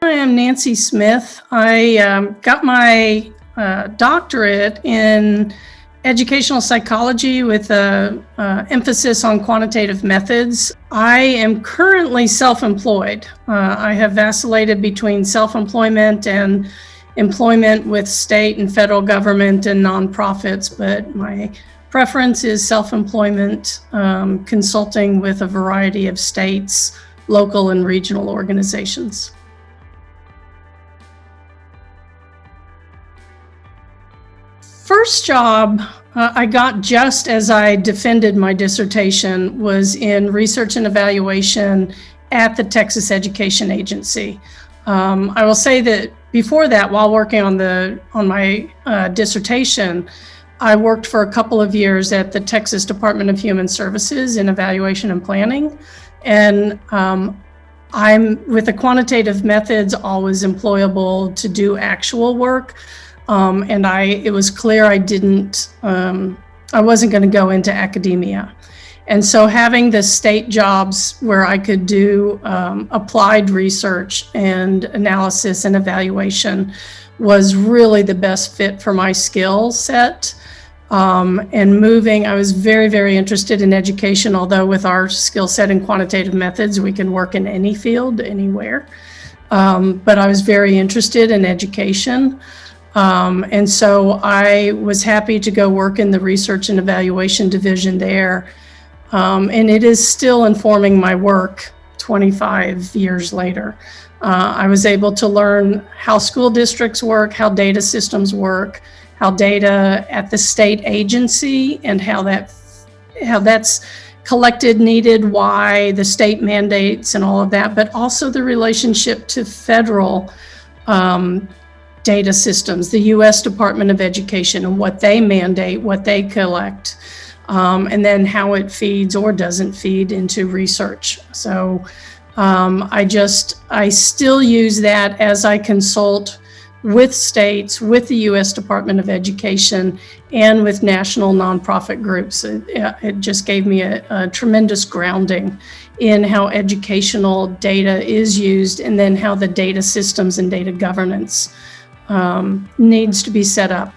I am Nancy Smith. I got my doctorate in educational psychology with an emphasis on quantitative methods. I am currently self-employed. I have vacillated between self-employment and employment with state and federal government and nonprofits, but my preference is self-employment, consulting with a variety of states, local and regional organizations. First job I got just as I defended my dissertation was in research and evaluation at the Texas Education Agency. I will say that before that, while working on my dissertation, I worked for a couple of years at the Texas Department of Human Services in evaluation and planning. And I'm, with the quantitative methods, always employable to do actual work. And it was clear I wasn't going to go into academia. And so having the state jobs where I could do applied research and analysis and evaluation was really the best fit for my skill set. And moving, I was very, very interested in education, although with our skill set in quantitative methods, we can work in any field, anywhere. But I was very interested in education. And so I was happy to go work in the research and evaluation division there. And it is still informing my work 25 years later. I was able to learn how school districts work, how data systems work, how data at the state agency and how that's collected, needed, why, the state mandates and all of that, but also the relationship to federal data systems, the U.S. Department of Education and what they mandate, what they collect, and then how it feeds or doesn't feed into research. So I still use that as I consult with states, with the U.S. Department of Education, and with national nonprofit groups. It just gave me a tremendous grounding in how educational data is used and then how the data systems and data governance needs to be set up.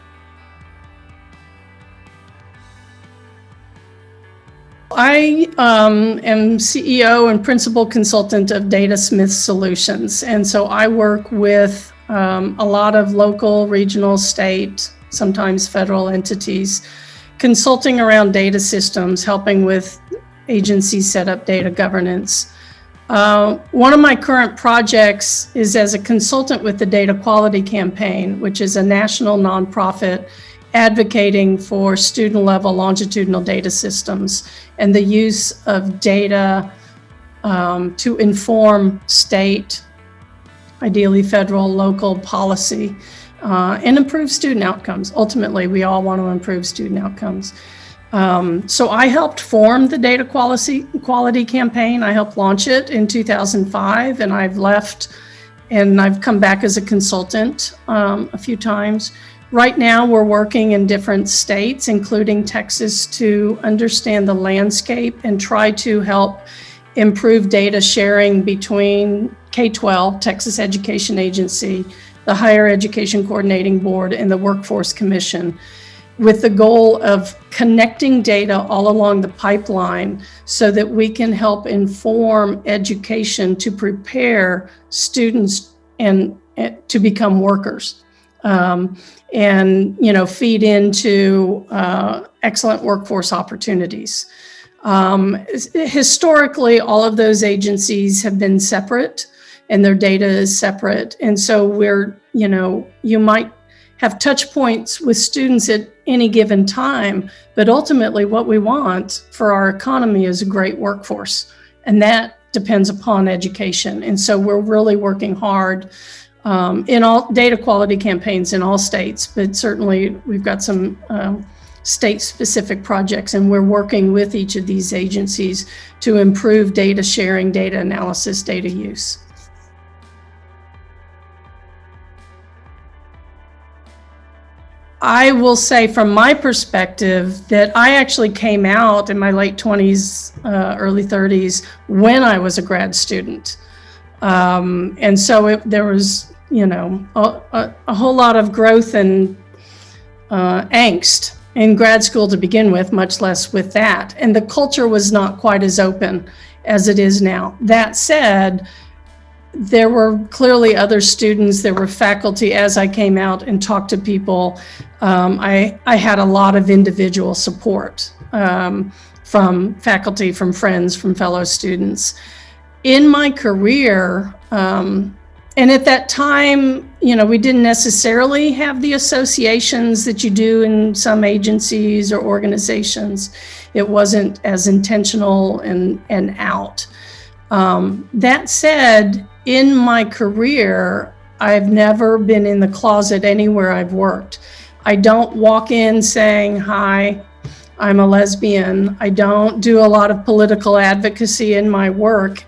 I am CEO and principal consultant of DataSmithSolutions, and so I work with a lot of local, regional, state, sometimes federal entities, consulting around data systems, helping with agencies set up data governance. One of my current projects is as a consultant with the Data Quality Campaign, which is a national nonprofit advocating for student-level longitudinal data systems and the use of data to inform state, ideally federal, local policy, and improve student outcomes. Ultimately, we all want to improve student outcomes. So I helped form the Data Quality Campaign. I helped launch it in 2005, and I've left and I've come back as a consultant a few times. Right now, we're working in different states, including Texas, to understand the landscape and try to help improve data sharing between K-12, Texas Education Agency, the Higher Education Coordinating Board, and the Workforce Commission, with the goal of connecting data all along the pipeline so that we can help inform education to prepare students and to become workers. And feed into excellent workforce opportunities. Historically, all of those agencies have been separate and their data is separate. And so you might have touch points with students at any given time, but ultimately what we want for our economy is a great workforce. And that depends upon education. And so we're really working hard in all data quality campaigns in all states, but certainly we've got some state-specific projects, and we're working with each of these agencies to improve data sharing, data analysis, data use. I will say from my perspective that I actually came out in my late 20s, early 30s when I was a grad student. And so there was, a whole lot of growth and angst in grad school to begin with, much less with that. And the culture was not quite as open as it is now. That said, there were clearly other students, there were faculty. As I came out and talked to people, I had a lot of individual support from faculty, from friends, from fellow students. In my career, and at that time, we didn't necessarily have the associations that you do in some agencies or organizations. It wasn't as intentional and out. That said, in my career, I've never been in the closet anywhere I've worked. I don't walk in saying, "Hi, I'm a lesbian." I don't do a lot of political advocacy in my work,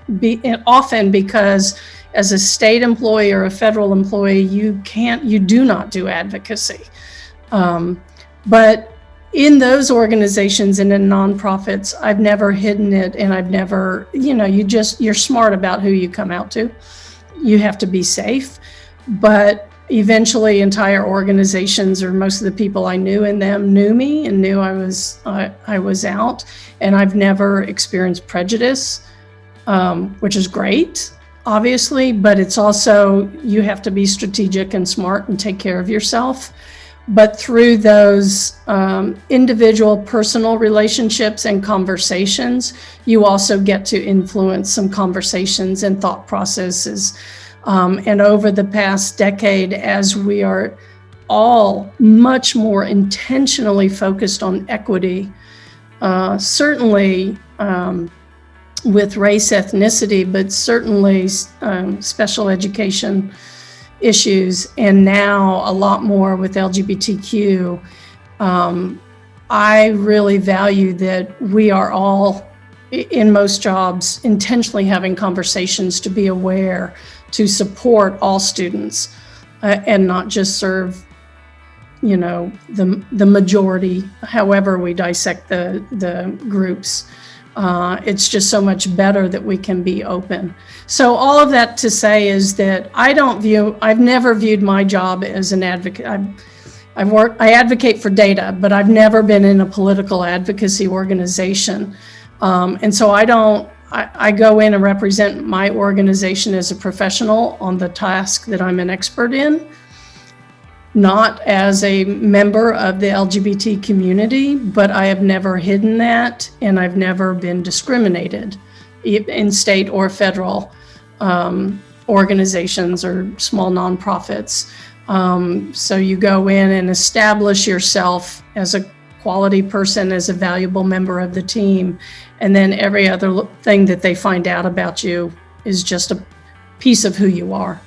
often because as a state employee or a federal employee, you do not do advocacy. But in those organizations and in nonprofits, I've never hidden it, and I've never, you're smart about who you come out to. You have to be safe, but eventually entire organizations, or most of the people I knew in them, knew me and knew I was out, and I've never experienced prejudice, which is great, obviously, but it's also, you have to be strategic and smart and take care of yourself. But through those individual personal relationships and conversations, you also get to influence some conversations and thought processes. And over the past decade, as we are all much more intentionally focused on equity, certainly with race, ethnicity, but certainly special education issues, and now a lot more with LGBTQ. I really value that we are all, in most jobs, intentionally having conversations to be aware, to support all students, and not just serve, the majority, however we dissect the groups. It's just so much better that we can be open. So all of that to say is that I've never viewed my job as an advocate. I advocate for data, but I've never been in a political advocacy organization. And so I go in and represent my organization as a professional on the task that I'm an expert in, not as a member of the LGBT community, but I have never hidden that, and I've never been discriminated in state or federal organizations or small nonprofits. So you go in and establish yourself as a quality person, as a valuable member of the team, and then every other thing that they find out about you is just a piece of who you are.